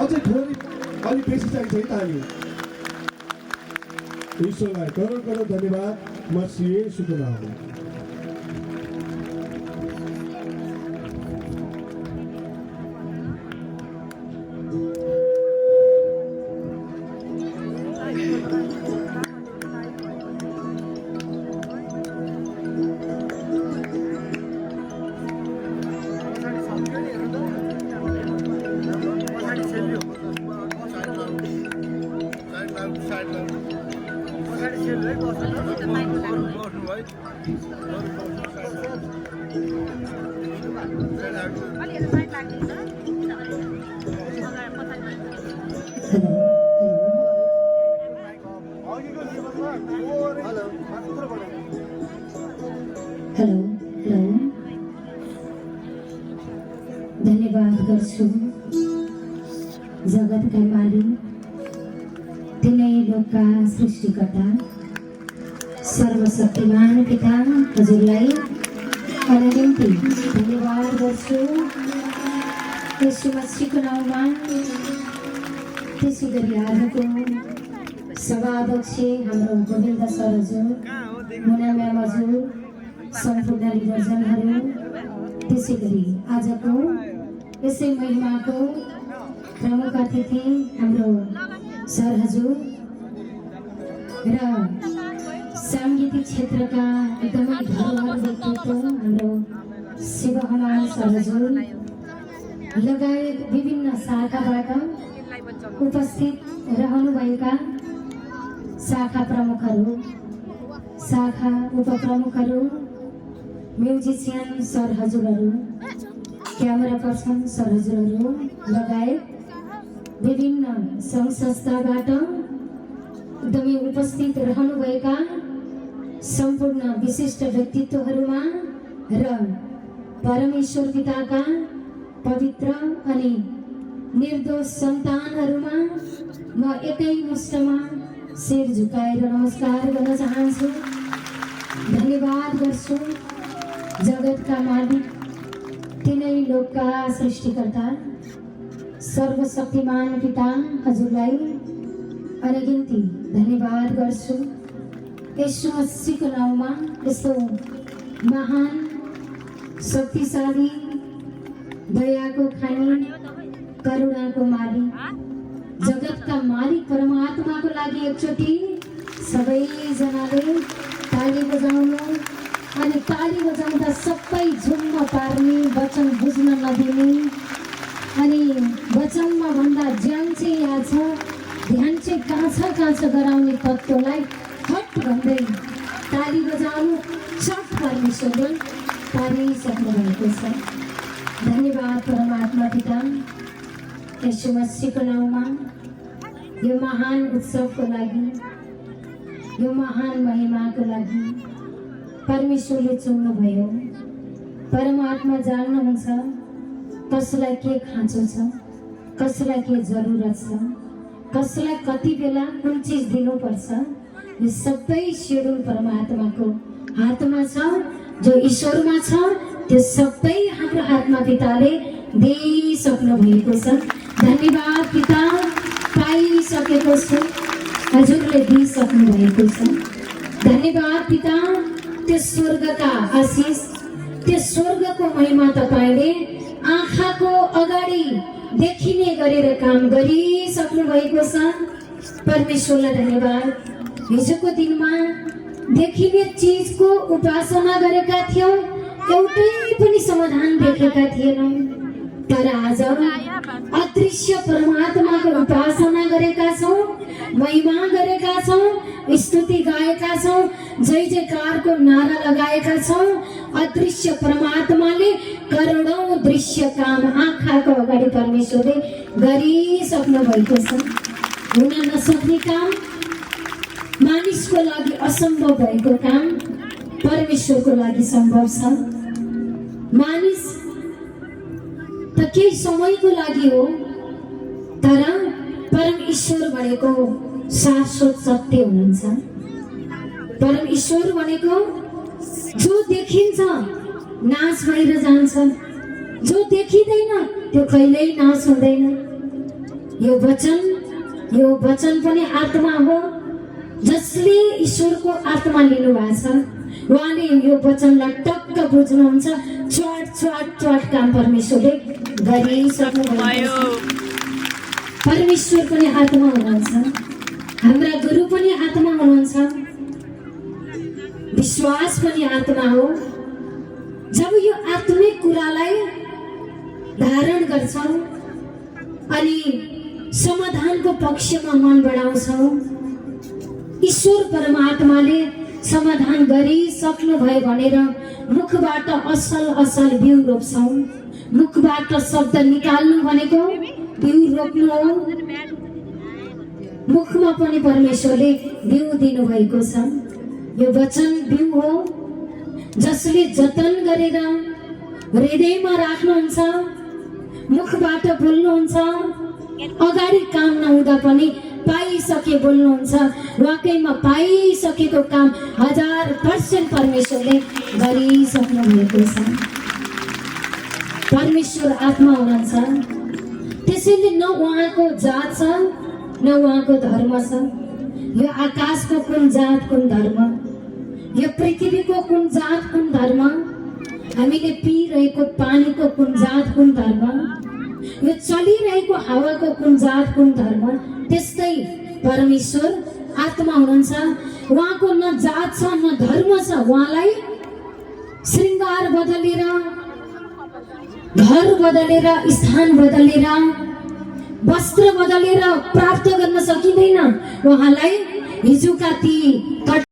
अझै थोरै अलिक बेसी चाहिन्छ है ताली। ईश्वरलाई करोड करोड धन्यवाद। म सिए सुकुनामा हेलो धन्यवाद गर्छु जगतका मालिक तिनै लोकका सृष्टिकर्ता सर्वशक्तिमान पिता हजुरलाई अनगिन्ती धन्यवाद गर्छु। यसो मसीहको नाउँमा त्यसै गरी आजको सभाध्यक्ष हाम्रो गोविन्द सर हजुर, मुना म्याम हजुर, सम्पूर्ण लिडरजनहरू, त्यसै गरी आजको यसै महिमाको प्रमुख अतिथि हाम्रो सर हजुर र साङ्गीतिक क्षेत्रका एकदमै धरोहर व्यक्तित्व हाम्रो शिव हमाल सर हजुर लगायत विभिन्न शाखाबाट उपस्थित रहनुभएका शाखा प्रमुखहरू, शाखा उपप्रमुखहरू, म्युजिसियन सर हजुरहरू, क्यामेरा पर्सन सर हजुरहरू लगायत विभिन्न सङ्घ संस्थाबाट एकदमै उपस्थित रहनुभएका सम्पूर्ण विशिष्ट व्यक्तित्वहरूमा र परमेश्वर पिताका पवित्र अनि निर्दोष सन्तानहरूमा म एकै मुष्टमा शिर झुकाएर नमस्कार गर्न चाहन्छु। धन्यवाद गर्छु जगतका मालिक तिनै लोकका सृष्टिकर्ता सर्वशक्तिमान पिता हजुरलाई अनगिन्ती धन्यवाद गर्छु। यसो मसीहको नाउँमा यस्तो महान शक्तिशाली दयाको खानी करुणाको मालिक जगतका मालिक परमात्माको लागि एकचोटि सबैजनाले ताली बजाउनु अनि ताली बजाउँदा सबै झुम्म पार्ने, वचन बुझ्न नदिने अनि वचनमा भन्दा ज्यान चाहिँ यहाँ छ, ध्यान चाहिँ काँच गराउने तत्त्वलाई हट भन्दै ताली बजाउनु चट परमेश्वरले पारिसक्नु भएको छ। धन्यवाद परमात्मा पिता। यसो मसीहको नाउँमा यो महान उत्सवको लागि, यो महान महिमाको लागि परमेश्वरले चुन्नुभयो। परमात्मा जान्नुहुन्छ कसलाई के खाँचो छ, कसलाई के जरुरत छ, कसलाई कति बेला कुन चिज दिनुपर्छ। यो सबै सेड्युल परमात्माको हातमा छ। जो ईश्वरमा छ त्यो सबै हाम्रो हातमा पिताले दिइसक्नु भएको छ। धन्यवाद पिता, पाइसकेको छु, हजुरले दिइसक्नु भएको छ। धन्यवाद पिता, त्यो स्वर्गका आशिष, त्यो स्वर्गको महिमा तपाईले आँखाको अगाडि देखिने गरेर काम गरिसक्नु भएको छ। परमेश्वरलाई धन्यवाद। हिजोको दिनमा देखिने चिजको उपासना गरेका थियौं, एउटै पनि समाधान देखेका थिएनौं। तर आज अदृश्य परमात्माको उपासना गरेका छौं, महिमा गरेका छौं, स्तुति गाएका छौं, जय जयकारको नारा लगाएका छौं। अदृश्य परमात्माले करोडौं दृश्य काम आँखाको अगाडि परमेश्वरले गरिसक्नु भएको छ। हुन नसक्ने काम, मानिसको लागि असम्भव भएको काम परमेश्वरको लागि सम्भव छ। मानिस त केही समयको लागि हो, तर परम ईश्वर भनेको शाश्वत सत्य हुनुहुन्छ। परम ईश्वर भनेको जो देखिन्छ नाश भएर जान्छ, जो देखिँदैन त्यो कहिल्यै नाश हुँदैन। यो वचन पनि आत्मा हो, जसले ईश्वरको आत्मा लिनु भएको छ। उहाँले यो वचनलाई टक्क बुझ्नुहुन्छ। च्वाट काम परमेश्वरले गरिसक्नु भएको छ। परमेश्वर पनि आत्मा हुनुहुन्छ, हाम्रा गुरु पनि आत्मा हुनुहुन्छ, विश्वास पनि आत्मा हो। जब यो आत्मिक कुरालाई धारण गर्छौं अनि समाधानको पक्षमा मन बढाउँछौं, ईश्वर परमात्माले समाधान गरिसक्नु भयो भनेर मुखबाट असल बिउ रोप्छौं। मुखबाट शब्द निकाल्नु भनेको बिउ रोप्नु हो। मुखमा पनि परमेश्वरले बिउ दिनुभएको छ। यो वचन बिउ हो, जसले जतन गरेर हृदयमा राख्नुहुन्छ, मुखबाट बोल्नुहुन्छ, अगाडि काम नहुँदा पनि पाइसके बोल्नुहुन्छ। वाकैमा पाइसकेको काम 1000% परमेश्वरले गरिसक्नु भएको छ। परमेश्वर आत्मा हुनुहुन्छ, त्यसैले न उहाँको जात छ न उहाँको धर्म छ। यो आकाशको कुन जात कुन धर्म, यो पृथ्वीको कुन जात कुन धर्म, हामीले पिइरहेको पानीको कुन जात कुन धर्म, यो चलिरहेको हावाको कुन जात कुन धर्म, त्यस्तै परमेश्वर आत्मा हुनुहुन्छ। उहाँको न जात छ न धर्म छ। उहाँलाई श्रृंगार बदलेर, घर बदलेर, स्थान बदलेर, वस्त्र बदलेर प्राप्त गर्न सकिँदैन। उहाँलाई हिजोका ती